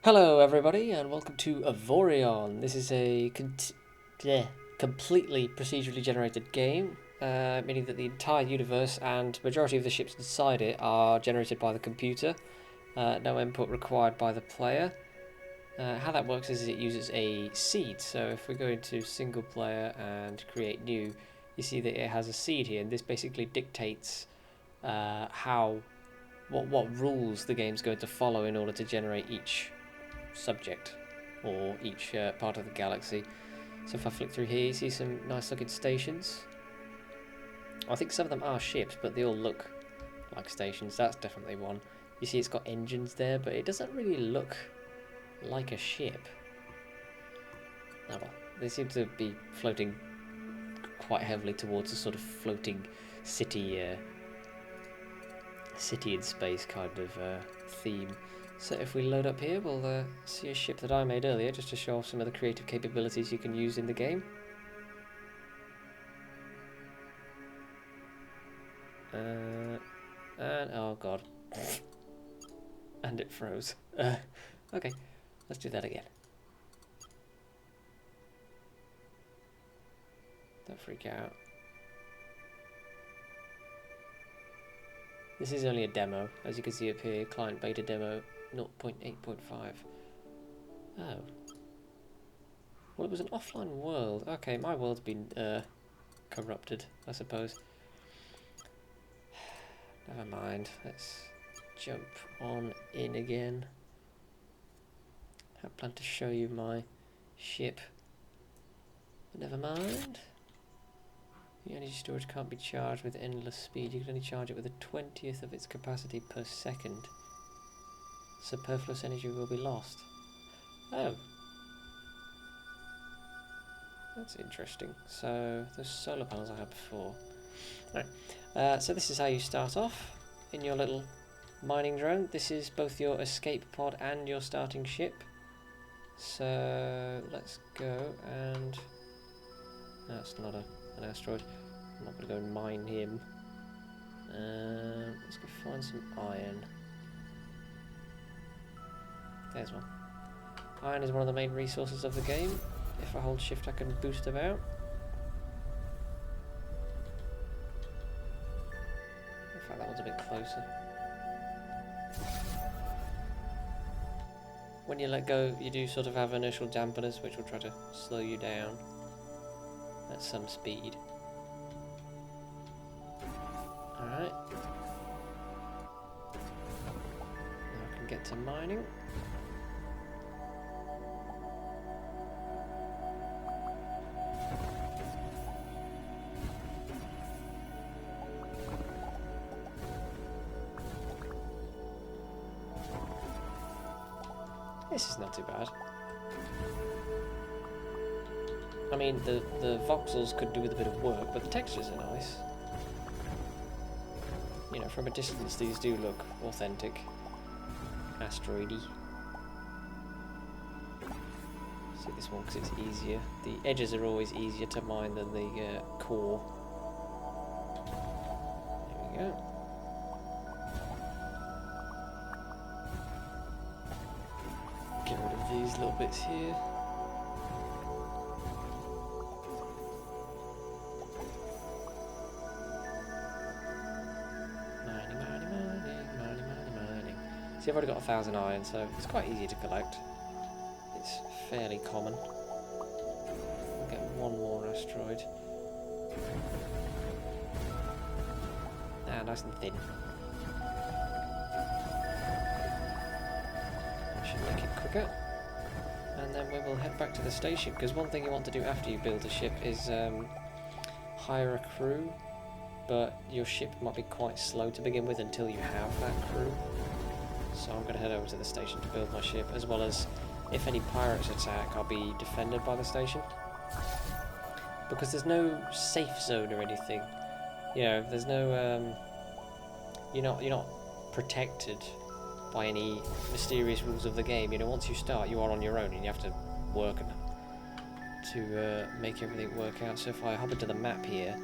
Hello, everybody, and welcome to Avorion. This is a completely procedurally generated game, meaning that the entire universe and majority of the ships inside it are generated by the computer. No input required by the player. How that works is it uses a seed. So if we go into single player and create new, you see that it has a seed here, and this basically dictates what rules the game's going to follow in order to generate each subject or each part of the galaxy. So if I flick through here, you see some nice looking stations. I think some of them are ships, but they all look like stations. That's definitely one. You see it's got engines there, but it doesn't really look like a ship. Oh well, they seem to be floating quite heavily towards a sort of floating city, city in space kind of theme. So if we load up here, we'll see a ship that I made earlier, just to show off some of the creative capabilities you can use in the game. And oh god. And it froze. Okay, let's do that again. Don't freak out. This is only a demo, as you can see up here, client beta demo 0.8.5. Oh. Well, it was an offline world. Okay, my world's been corrupted, I suppose. Never mind, let's jump on in again. I plan to show you my ship. But never mind. The energy storage can't be charged with endless speed. You can only charge it with a 20th of its capacity per second. Superfluous energy will be lost. Oh. That's interesting. So, those solar panels I had before. Right. So this is how you start off in your little mining drone. This is both your escape pod and your starting ship. So let's go and... That's not an asteroid. I'm not going to go and mine him. Let's go find some iron. There's one. Iron is one of the main resources of the game. If I hold shift I can boost about. In fact that one's a bit closer. When you let go you do sort of have inertial dampeners which will try to slow you down at some speed. Alright. Now I can get to mining. This is not too bad. I mean, the voxels could do with a bit of work, but the textures are nice. You know, from a distance these do look authentic. Asteroidy. See this one because it's easier. The edges are always easier to mine than the core. There we go. Get rid of these little bits here. See, I've already got 1,000 iron, so it's quite easy to collect. It's fairly common. We'll get one more asteroid. Ah, nice and thin. That should make it quicker. And then we will head back to the station, because one thing you want to do after you build a ship is hire a crew, but your ship might be quite slow to begin with until you have that crew. So I'm going to head over to the station to build my ship, as well as if any pirates attack, I'll be defended by the station. Because there's no safe zone or anything. You know, there's no you're not protected by any mysterious rules of the game. You know, once you start, you are on your own, and you have to work to make everything work out. So if I hop into the map here,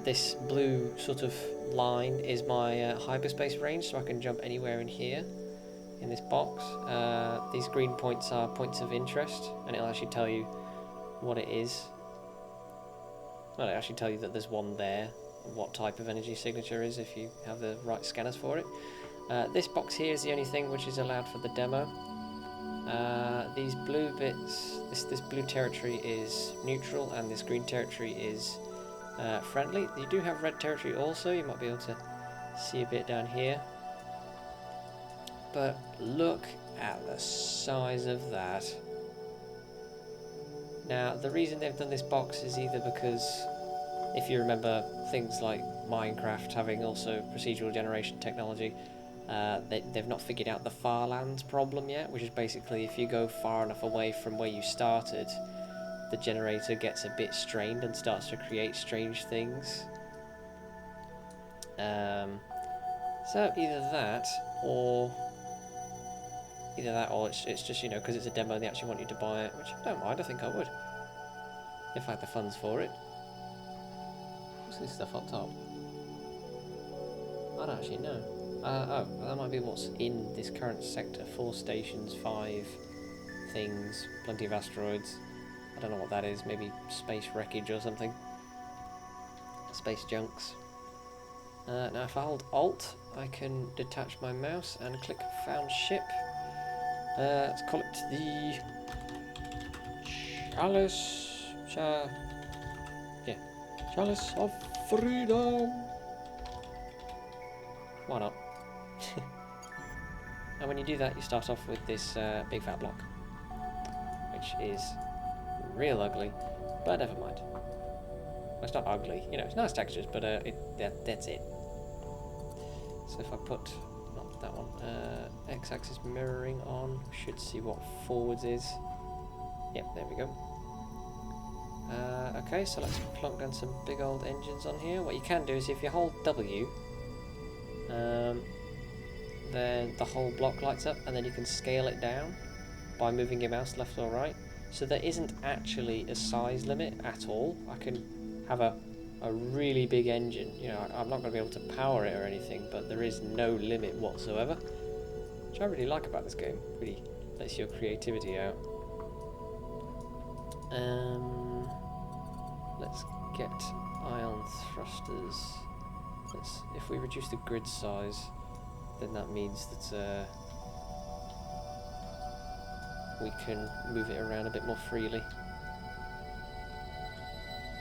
this blue sort of line is my hyperspace range, so I can jump anywhere in here. in this box. These green points are points of interest, and it'll actually tell you what it is. Well, it'll actually tell you that there's one there, and what type of energy signature is if you have the right scanners for it. This box here is the only thing which is allowed for the demo. These blue bits, this blue territory is neutral, and this green territory is friendly. You do have red territory also, you might be able to see a bit down here. But look at the size of that. Now, the reason they've done this box is either because, if you remember things like Minecraft having also procedural generation technology, they've not figured out the far lands problem yet, which is basically if you go far enough away from where you started, the generator gets a bit strained and starts to create strange things. So either that or it's just, you know, because it's a demo, they actually want you to buy it, which I don't mind. I think I would if I had the funds for it. What's this stuff up top? I don't actually know. Oh, that might be what's in this current sector. 4 stations, 5 things, plenty of asteroids. I don't know what that is. Maybe space wreckage or something. Space junks. Now if I hold Alt, I can detach my mouse and click Found Ship. Let's call it the Chalice of Freedom. Why not? And when you do that, you start off with this big fat block, which is real ugly, but never mind. Well, it's not ugly, you know, it's nice textures, but that's it. So if I put, not that one, x-axis mirroring on, we should see what forwards is. Yep, there we go. Okay, so let's plunk down some big old engines on here. What you can do is if you hold W, then the whole block lights up, and then you can scale it down by moving your mouse left or right. So there isn't actually a size limit at all. I can have a really big engine. You know, I'm not going to be able to power it or anything, but there is no limit whatsoever, which I really like about this game. Really lets your creativity out. Let's get ion thrusters. If we reduce the grid size, then that means that we can move it around a bit more freely.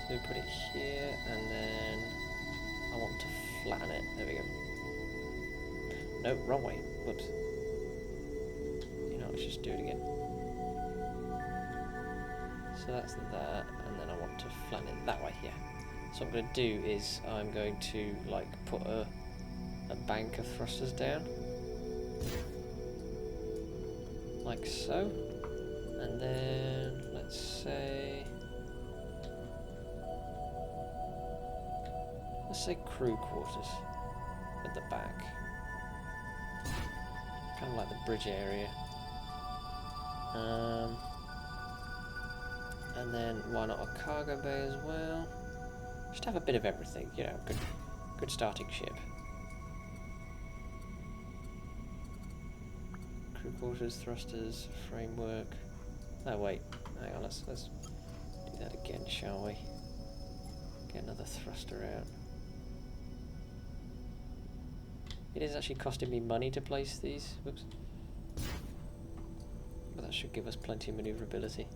So we put it here, and then I want to flatten it. There we go. No, wrong way. Whoops. You know, let's just do it again. So that's that, and then I want to flatten it that way, yeah. So what I'm going to do is I'm going to like put a bank of thrusters down, like so, and then let's say crew quarters at the back, kind of like the bridge area. And then why not a cargo bay as well? Just have a bit of everything, you know, good starting ship. Crew quarters, thrusters, framework. No, wait, hang on, let's do that again, shall we? Get another thruster out. It is actually costing me money to place these. Whoops. But that should give us plenty of maneuverability.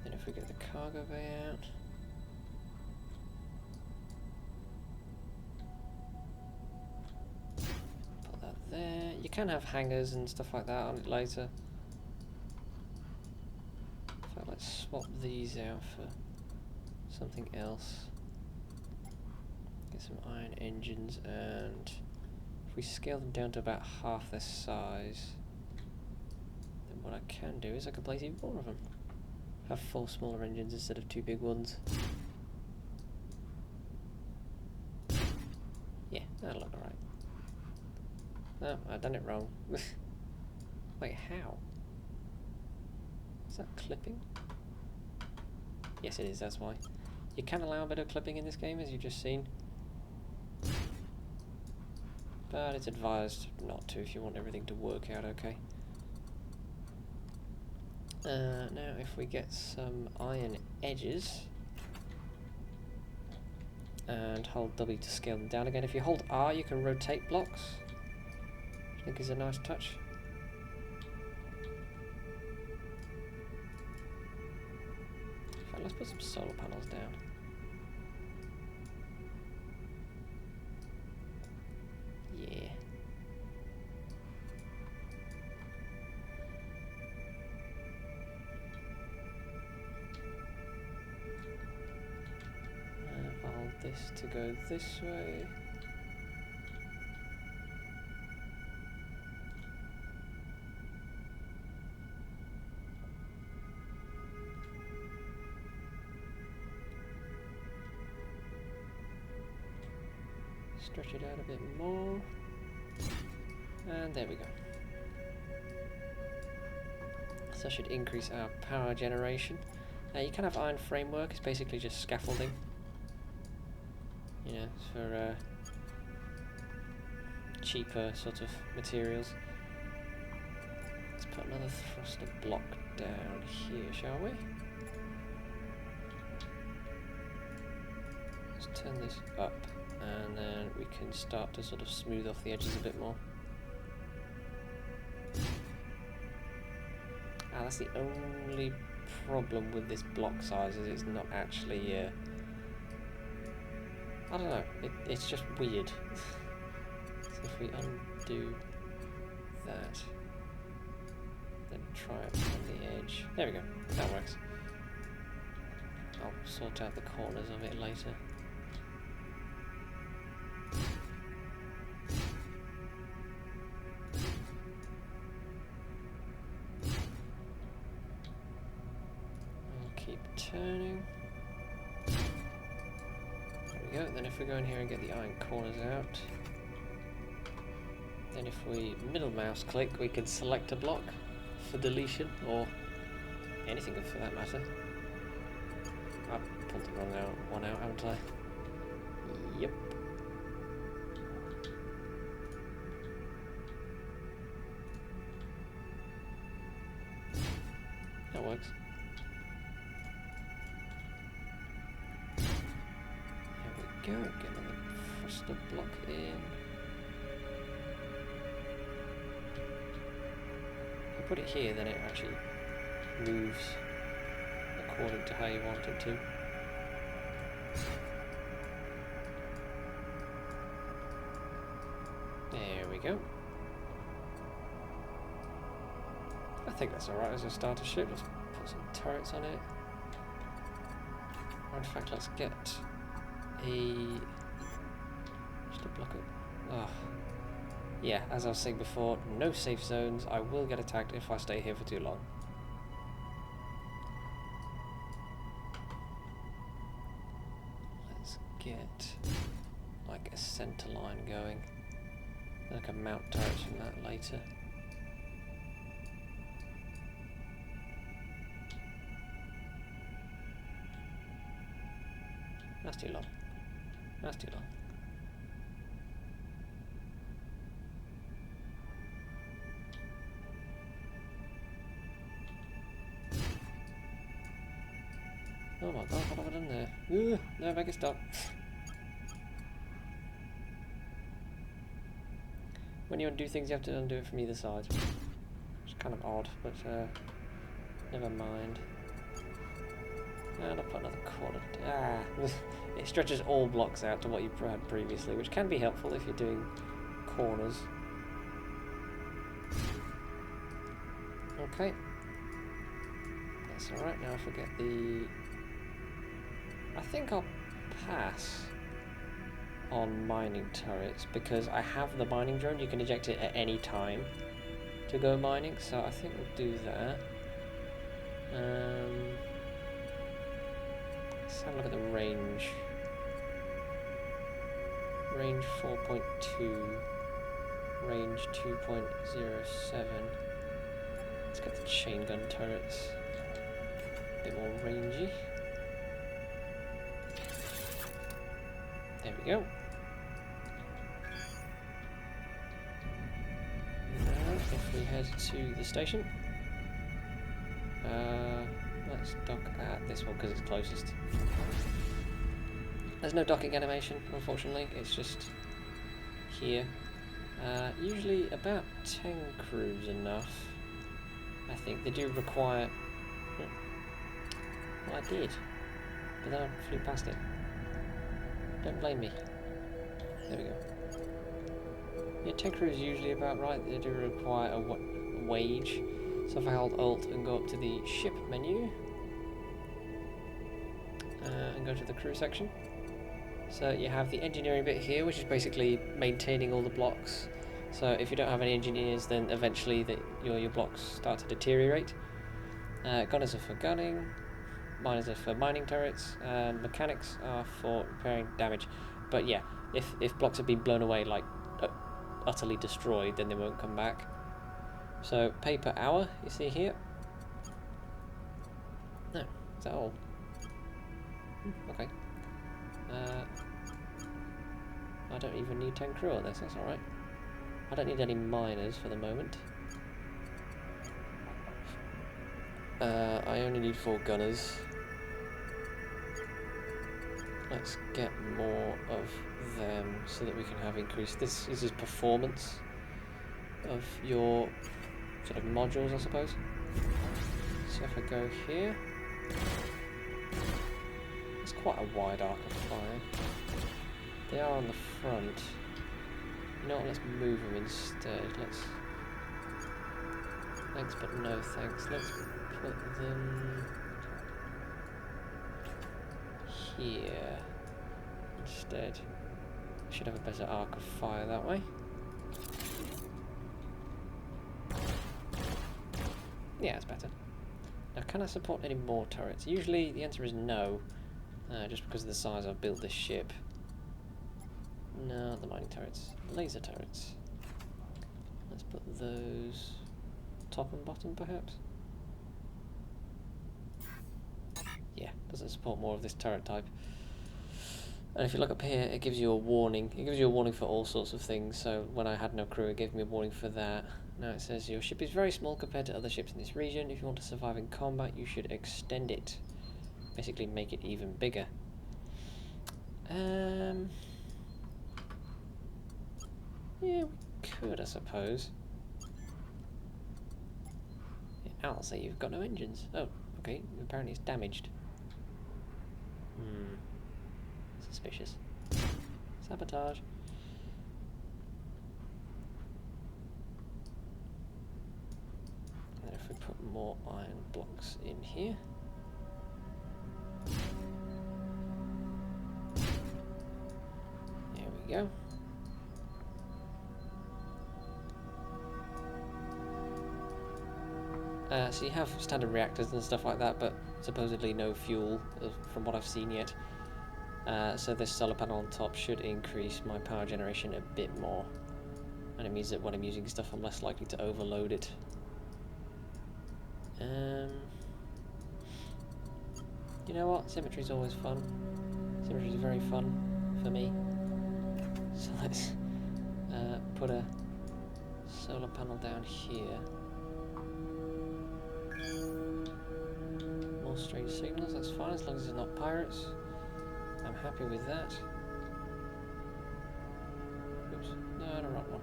Then if we get the cargo bay out. Put that there. You can have hangars and stuff like that on it later. In fact, let's swap these out for something else. Get some iron engines, and if we scale them down to about half their size, then what I can do is I can place even more of them. Have 4 smaller engines instead of 2 big ones. Yeah, that'll look alright. No, I've done it wrong. Wait, how? Is that clipping? Yes, it is, that's why. You can allow a bit of clipping in this game, as you've just seen. but it's advised not to if you want everything to work out okay. Now if we get some iron edges and hold W to scale them down again. If you hold R you can rotate blocks, which I think is a nice touch. In fact, let's put some solar panels down. Yeah. This to go this way. Stretch it out a bit more. And there we go. So that should increase our power generation. You can have iron framework, it's basically just scaffolding. You know, for cheaper sort of materials. Let's put another thruster block down here, shall we? Let's turn this up, and then we can start to sort of smooth off the edges a bit more. That's the only problem with this block size, is it's not actually I don't know, it's just weird. So if we undo that, then try it on the edge. There we go, that works. I'll sort out the corners of it later. I'll keep turning. Then if we go in here and get the iron corners out, then if we middle mouse click we can select a block for deletion, or anything for that matter. I've pulled the wrong one out, haven't I? Yep. That works. Go, get another thruster block in. If you put it here, then it actually moves according to how you want it to. There we go. I think that's alright as a starter ship. Let's put some turrets on it. Or in fact, let's get just a block of... yeah, as I was saying before, no safe zones. I will get attacked if I stay here for too long. Let's get like a centre line going. I can mount turrets from that later. That's too long. That's too long. Oh my god, what have I done there? Ugh, no, make it stop. When you undo things, you have to undo it from either side. It's kind of odd, but never mind. And I'll put another corner. It stretches all blocks out to what you had previously, which can be helpful if you're doing corners. Okay. That's alright. Now if I get the... I think I'll pass on mining turrets, because I have the mining drone. You can eject it at any time to go mining, so I think we'll do that. Let's have a look at the range. Range 4.2, range 2.07. Let's get the chain gun turrets. A bit more rangy. There we go. we head to the station. Let's dock at this one because it's closest. There's no docking animation, unfortunately. It's just here. Usually about 10 crews enough. I think they do require. Well, I did, but then I flew past it. Don't blame me. There we go. Yeah, 10 crews is usually about right. They do require a wage. So if I hold Alt and go up to the ship menu and go to the crew section, so you have the engineering bit here, which is basically maintaining all the blocks. So if you don't have any engineers, then eventually your blocks start to deteriorate. Gunners are for gunning, miners are for mining turrets, and mechanics are for repairing damage. But yeah, if blocks have been blown away, like utterly destroyed, then they won't come back. So pay per hour, you see here. No, is that all? Okay. I don't even need 10 crew on this, that's alright. I don't need any miners for the moment. I only need 4 gunners. Let's get more of them so that we can have increased. This is performance of your sort of modules, I suppose. So if I go here, it's quite a wide arc of fire. They are on the front. You know what, let's move them instead. Thanks but no thanks. Let's put them here instead. Should have a better arc of fire that way. Yeah, it's better. Now, can I support any more turrets? Usually the answer is no, just because of the size I've built this ship. No, the mining turrets. Laser turrets. Let's put those top and bottom, perhaps? Yeah, doesn't support more of this turret type. And if you look up here, it gives you a warning. It gives you a warning for all sorts of things. So when I had no crew, it gave me a warning for that. Now it says your ship is very small compared to other ships in this region. If you want to survive in combat, you should extend it. Basically make it even bigger. Yeah, we could, I suppose. I'll say you've got no engines. Oh, okay. Apparently it's damaged. Suspicious. Sabotage. And if we put more iron blocks in here. There we go. So you have standard reactors and stuff like that, but supposedly no fuel from what I've seen yet. So this solar panel on top should increase my power generation a bit more. And it means that when I'm using stuff, I'm less likely to overload it. You know what? Symmetry is always fun. Symmetry is very fun for me. So let's put a solar panel down here. More strange signals, that's fine, as long as it's not pirates. I'm happy with that. Oops, no, the wrong one.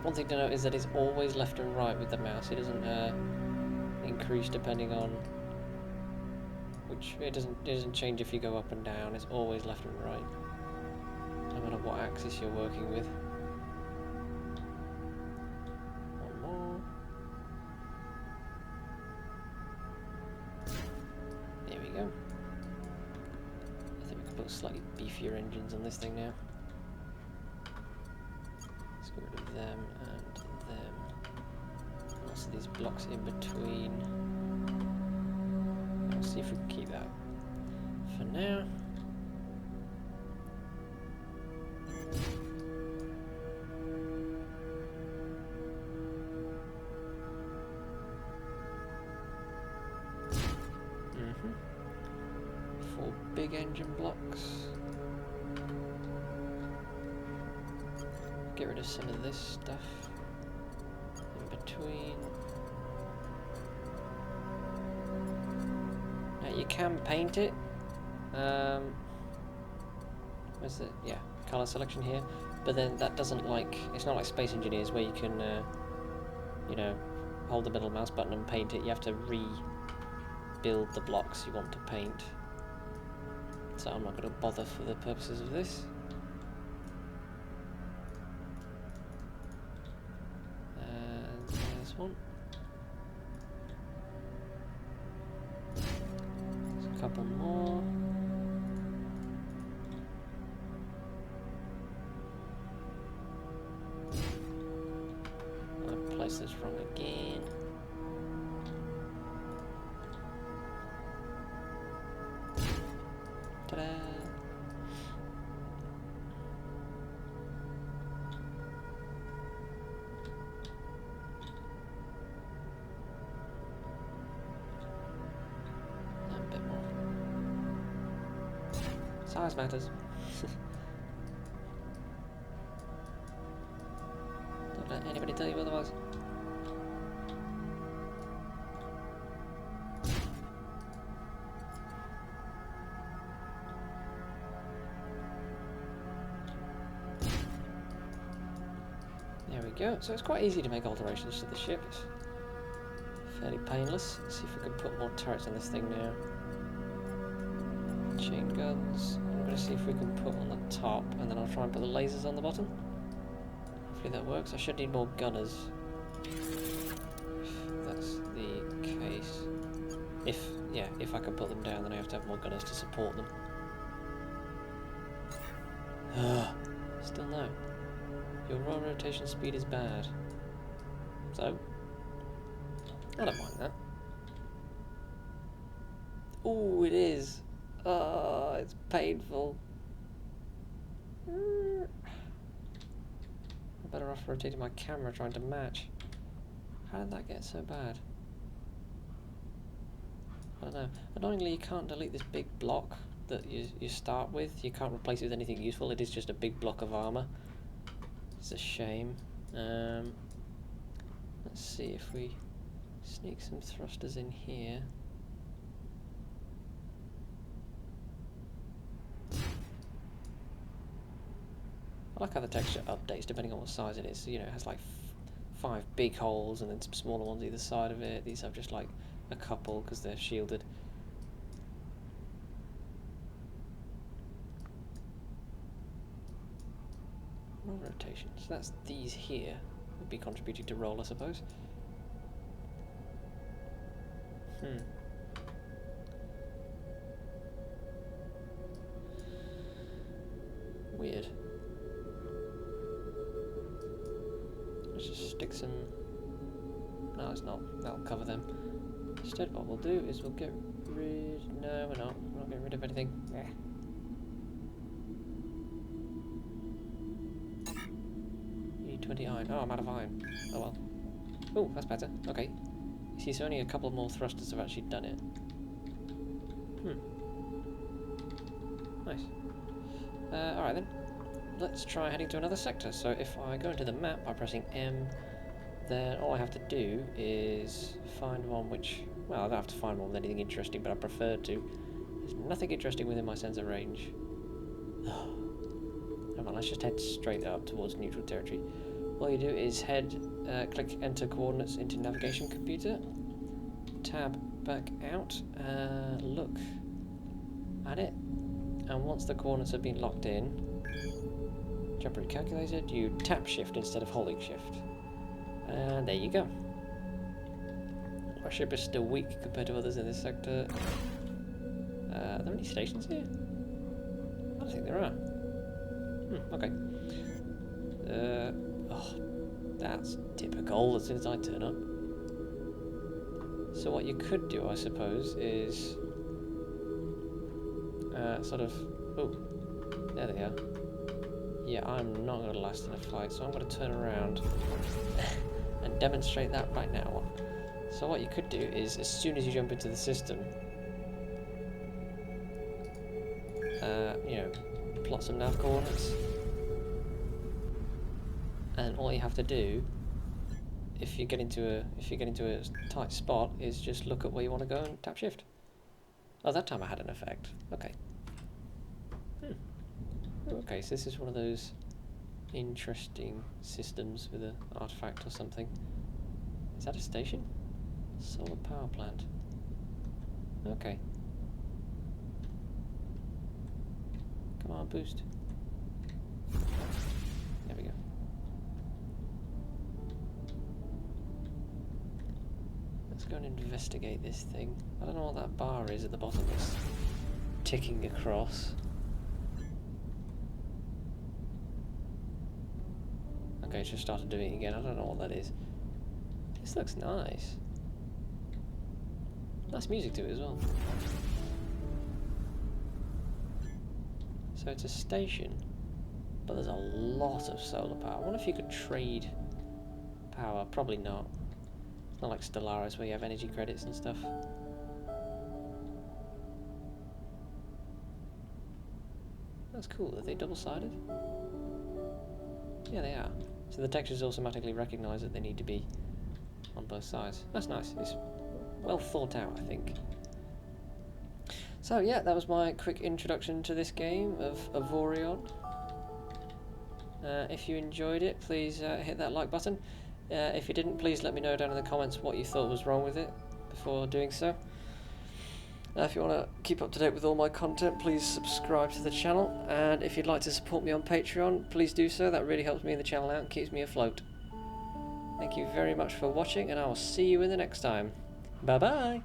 One thing to note is that it's always left and right with the mouse. It doesn't increase depending on which. It doesn't change if you go up and down. It's always left and right, no matter what axis you're working with. One more. There we go. I think we can put slightly beefier engines on this thing now. Let's get rid of them and them. And also these blocks in between. We'll see if we can keep that for now. 4 big engine blocks. Get rid of some of this stuff in between. Now you can paint it. Where's the color selection here? But then that doesn't it's not like Space Engineers where you can you know, hold the middle mouse button and paint it. You have to rebuild the blocks you want to paint. So I'm not going to bother for the purposes of this. And there's one. There's a couple more. I placed this wrong again. Ta-da! A bit more. Size matters. Don't let anybody tell you otherwise. There we go. So it's quite easy to make alterations to the ship. It's fairly painless. Let's see if we can put more turrets on this thing now. Chain guns. I'm going to see if we can put on the top, and then I'll try and put the lasers on the bottom. Hopefully that works. I should need more gunners. If that's the case. If I can put them down, then I have to have more gunners to support them. Still no. Your roll rotation speed is bad. So, I don't mind that. Ooh, it is. Oh, it's painful. I'm better off rotating my camera trying to match. How did that get so bad? I don't know. Annoyingly, you can't delete this big block that you start with. You can't replace it with anything useful. It is just a big block of armor. It's a shame. Let's see if we sneak some thrusters in here. I like how the texture updates depending on what size it is. So, you know, it has like 5 big holes and then some smaller ones either side of it. These have just like a couple because they're shielded. Roll rotation. So that's these here would be contributing to roll, I suppose. Weird. Let's just stick some... No, it's not. That'll cover them. Instead, what we'll do is we'll get rid... No, we're not. We're not getting rid of anything. You need 20 iron. Oh, I'm out of iron. Oh well. Oh, that's better. Okay. You see, so only a couple more thrusters have actually done it. Nice. Alright then. Let's try heading to another sector. So if I go into the map by pressing M, then all I have to do is find one which... Well, I don't have to find one with anything interesting, but I prefer to. There's nothing interesting within my sensor range. Come on, let's just head straight up towards neutral territory. All you do is click enter coordinates into navigation computer, tab back out, look at it, and once the coordinates have been locked in, jump recalculated, you tap shift instead of holding shift. And there you go. Our ship is still weak compared to others in this sector. Are there any stations here? I don't think there are. Okay. Oh, that's typical as soon as I turn up. So what you could do, I suppose, is sort of... Oh, there they are. Yeah, I'm not going to last in a fight, so I'm going to turn around and demonstrate that right now. So what you could do is, as soon as you jump into the system, plot some nav coordinates. And all you have to do, if you get into a tight spot, is just look at where you want to go and tap shift. Oh, that time I had an effect. Okay. Okay, so this is one of those interesting systems with an artifact or something. Is that a station? Solar power plant. Okay. Come on, boost. There we go. Let's go and investigate this thing. I don't know what that bar is at the bottom. It's ticking across. Okay, it's just started doing it again. I don't know what that is. This looks nice. Nice music to it as well. So it's a station, but there's a lot of solar power. I wonder if you could trade power. Probably not. It's not like Stellaris where you have energy credits and stuff. That's cool. Are they double-sided? Yeah, they are. So the textures automatically recognise that they need to be on both sides. That's nice. It's well thought out, I think. So yeah, that was my quick introduction to this game of Avorion. If you enjoyed it, please hit that like button. If you didn't, please let me know down in the comments what you thought was wrong with it before doing so. If you want to keep up to date with all my content, please subscribe to the channel, and if you'd like to support me on Patreon, please do so. That really helps me and the channel out and keeps me afloat. Thank you very much for watching, and I will see you in the next time. Bye bye!